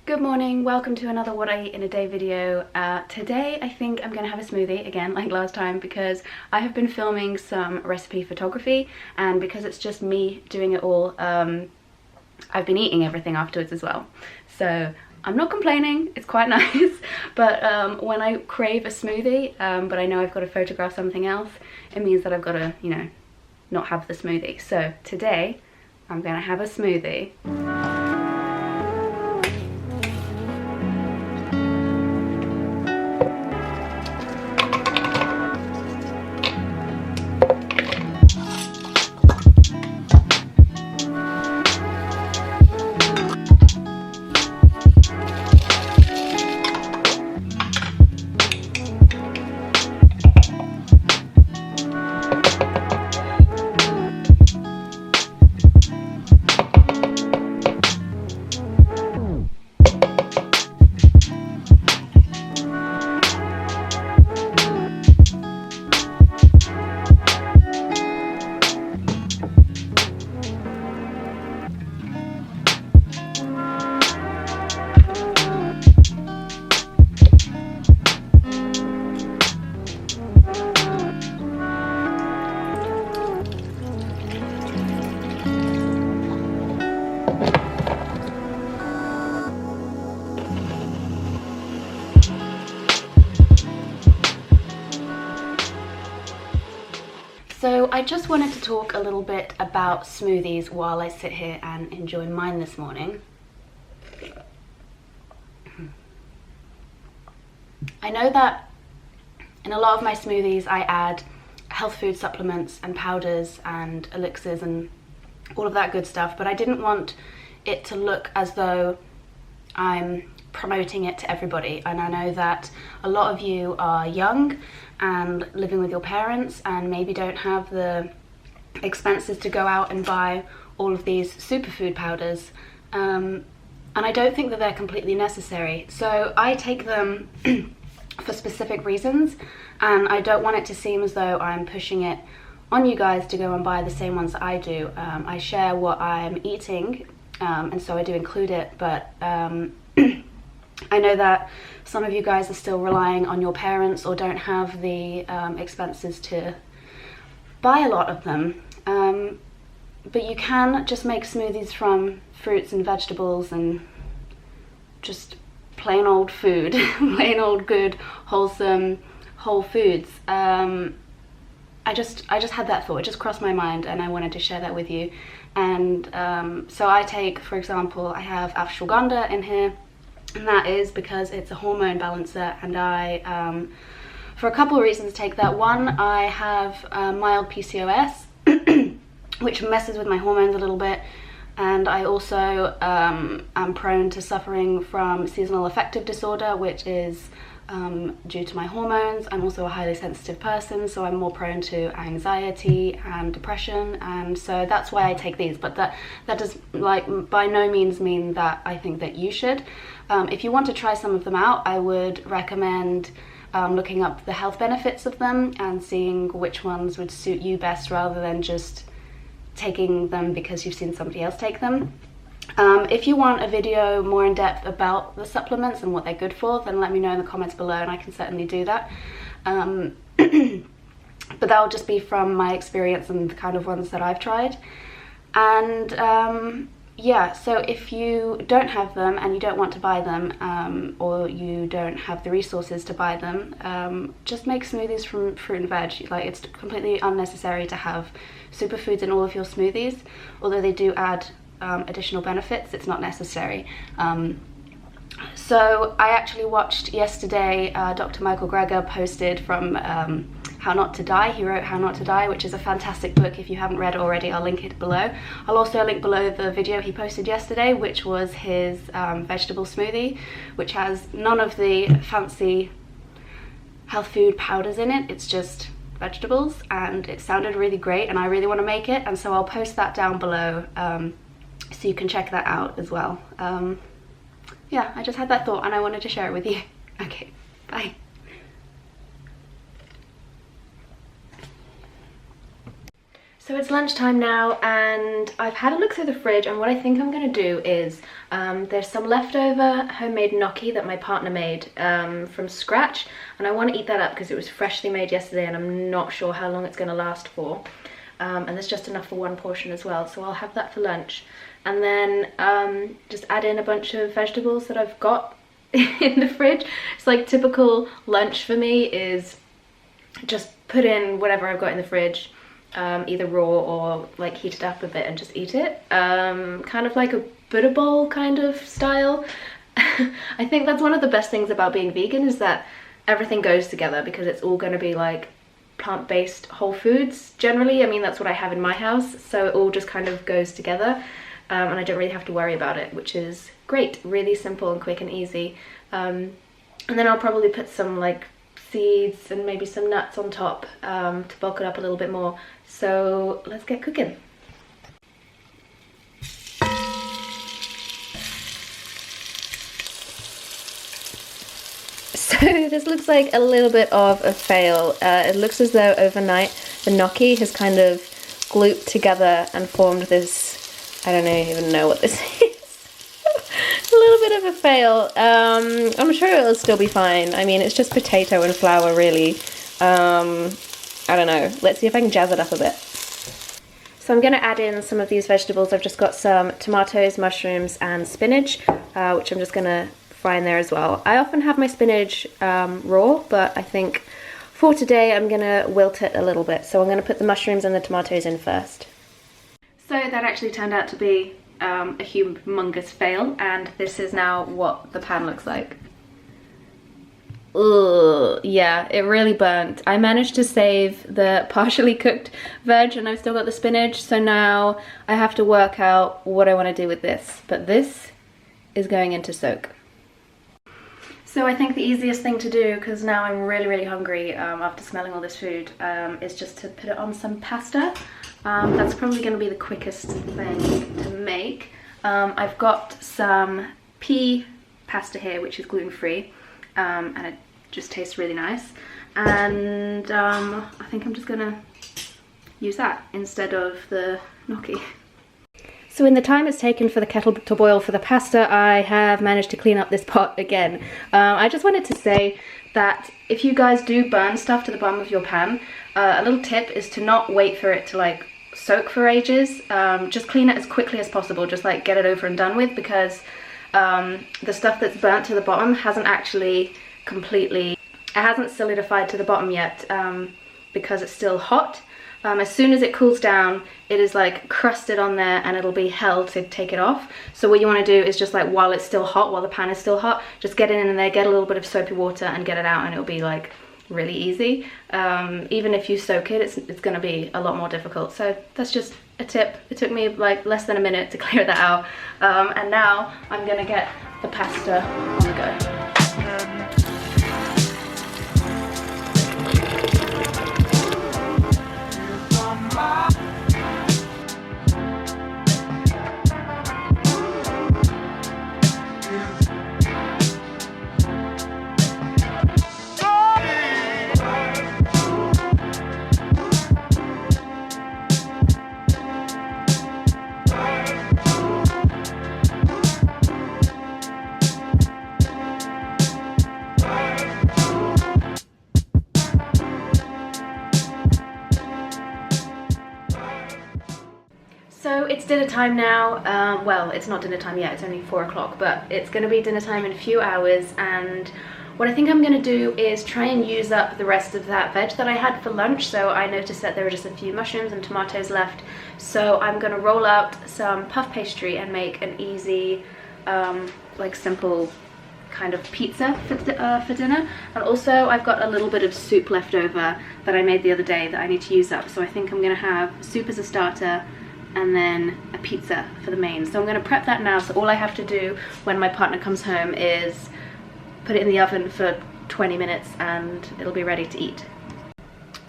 Good morning, welcome to another what I eat in a day video. Today I think I'm gonna have a smoothie again like last time because I have been filming some recipe photography, and because it's just me doing it all, I've been eating everything afterwards as well. So I'm not complaining, it's quite nice, but when I crave a smoothie, but I know I've got to photograph something else, it means that I've got to, you know, not have the smoothie. So today I'm gonna have a smoothie. So I just wanted to talk a little bit about smoothies while I sit here and enjoy mine this morning. I know that in a lot of my smoothies I add health food supplements and powders and elixirs and all of that good stuff, but I didn't want it to look as though I'm promoting it to everybody. And I know that a lot of you are young and living with your parents and maybe don't have the expenses to go out and buy all of these superfood powders, and I don't think that they're completely necessary. So I take them for specific reasons, and I don't want it to seem as though I'm pushing it on you guys to go and buy the same ones that I do. I share what I'm eating, and so I do include it, but I know that some of you guys are still relying on your parents or don't have the expenses to buy a lot of them. But you can just make smoothies from fruits and vegetables and just plain old food, plain old good, wholesome, whole foods. I just had that thought, it just crossed my mind, and I wanted to share that with you. And so I take, for example, I have ashwagandha in here. And that is because it's a hormone balancer, and I, for a couple of reasons, take that. One, I have mild PCOS, which messes with my hormones a little bit, and I also am prone to suffering from seasonal affective disorder, which is due to my hormones. I'm also a highly sensitive person, so I'm more prone to anxiety and depression, and so that's why I take these. But that does, like, by no means mean that I think that you should. If you want to try some of them out, I would recommend looking up the health benefits of them and seeing which ones would suit you best, rather than just taking them because you've seen somebody else take them. If you want a video more in depth about the supplements and what they're good for, then let me know in the comments below and I can certainly do that. But that'll just be from my experience and the kind of ones that I've tried. And yeah, so if you don't have them and you don't want to buy them, or you don't have the resources to buy them, just make smoothies from fruit and veg. Like, it's completely unnecessary to have superfoods in all of your smoothies. Although they do add additional benefits, it's not necessary. So I actually watched yesterday, Dr. Michael Greger posted from How Not to Die. He wrote How Not to Die, which is a fantastic book. If you haven't read it already, I'll link it below. I'll also link below the video he posted yesterday, which was his vegetable smoothie, which has none of the fancy health food powders in it. It's just vegetables, and it sounded really great, and I really want to make it, and so I'll post that down below, so you can check that out as well. Yeah, I just had that thought and I wanted to share it with you. Okay, bye. So it's lunchtime now and I've had a look through the fridge, and what I think I'm going to do is there's some leftover homemade gnocchi that my partner made from scratch, and I want to eat that up because it was freshly made yesterday and I'm not sure how long it's going to last for. And there's just enough for one portion as well, so I'll have that for lunch. And then just add in a bunch of vegetables that I've got in the fridge. It's like typical lunch for me is just put in whatever I've got in the fridge, either raw or like heat it up a bit and just eat it. Kind of like a Buddha bowl kind of style. I think that's one of the best things about being vegan, is that everything goes together because it's all going to be like plant-based whole foods generally. I mean, that's what I have in my house, so it all just kind of goes together, and I don't really have to worry about it, which is great. Really simple and quick and easy. And then I'll probably put some like seeds and maybe some nuts on top to bulk it up a little bit more. So let's get cooking. So this looks like a little bit of a fail. It looks as though overnight the gnocchi has kind of glooped together and formed this, I don't even know what this is. A little bit of a fail. I'm sure it'll still be fine. I mean, it's just potato and flour really. I don't know. Let's see if I can jazz it up a bit. So I'm going to add in some of these vegetables. I've just got some tomatoes, mushrooms and spinach, which I'm just going to fry in there as well. I often have my spinach raw, but I think for today I'm going to wilt it a little bit. So I'm going to put the mushrooms and the tomatoes in first. So that actually turned out to be a humongous fail, and this is now what the pan looks like. Ugh, yeah, it really burnt. I managed to save the partially cooked veg and I've still got the spinach, so now I have to work out what I want to do with this, but this is going into soak. So I think the easiest thing to do, because now I'm really hungry after smelling all this food, is just to put it on some pasta. That's probably going to be the quickest thing to make. I've got some pea pasta here, which is gluten-free, and it just tastes really nice. And I think I'm just going to use that instead of the gnocchi. So in the time it's taken for the kettle to boil for the pasta, I have managed to clean up this pot again. I just wanted to say that if you guys do burn stuff to the bottom of your pan, a little tip is to not wait for it to like soak for ages. Just clean it as quickly as possible, just like get it over and done with, because the stuff that's burnt to the bottom hasn't actually completely, it hasn't solidified to the bottom yet, because it's still hot. As soon as it cools down, it is like crusted on there and it'll be hell to take it off. So what you want to do is just like while it's still hot, while the pan is still hot, just get it in there, get a little bit of soapy water and get it out, and it'll be like really easy. Even if you soak it, it's going to be a lot more difficult. So that's just a tip. It took me like less than a minute to clear that out. And now I'm going to get the pasta on the go. So it's dinner time now. Well, it's not dinner time yet, it's only 4 o'clock, but it's going to be dinner time in a few hours, and what I think I'm going to do is try and use up the rest of that veg that I had for lunch. So I noticed that there were just a few mushrooms and tomatoes left, so I'm going to roll out some puff pastry and make an easy, like simple kind of pizza for dinner. And also I've got a little bit of soup left over that I made the other day that I need to use up, so I think I'm going to have soup as a starter and then a pizza for the main. So I'm going to prep that now, so all I have to do when my partner comes home is put it in the oven for 20 minutes and it'll be ready to eat.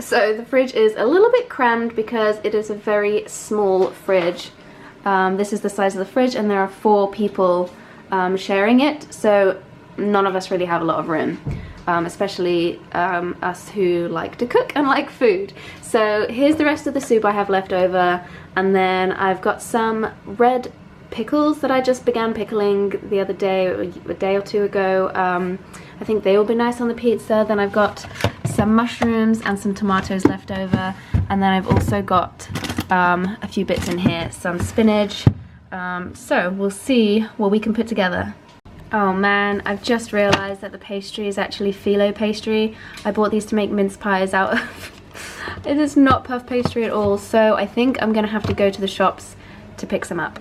So the fridge is a little bit crammed because it is a very small fridge. This is the size of the fridge and there are 4 people sharing it, so none of us really have a lot of room. especially us who like to cook and like food. So here's the rest of the soup I have left over, and then I've got some red pickles that I just began pickling the other day, a day or two ago. I think they will be nice on the pizza. Then I've got some mushrooms and some tomatoes left over, and then I've also got a few bits in here, some spinach. So we'll see what we can put together. Oh man, I've just realised that the pastry is actually phyllo pastry. I bought these to make mince pies out of. It is not puff pastry at all, so I think I'm gonna have to go to the shops to pick some up.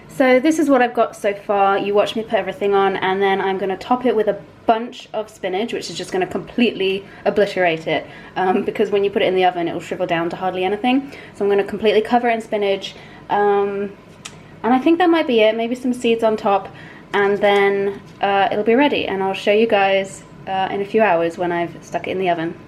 So this is what I've got so far. You watch me put everything on, and then I'm going to top it with a bunch of spinach, which is just going to completely obliterate it, because when you put it in the oven it will shrivel down to hardly anything. So I'm going to completely cover it in spinach, and I think that might be it. Maybe some seeds on top, and then it'll be ready, and I'll show you guys in a few hours when I've stuck it in the oven.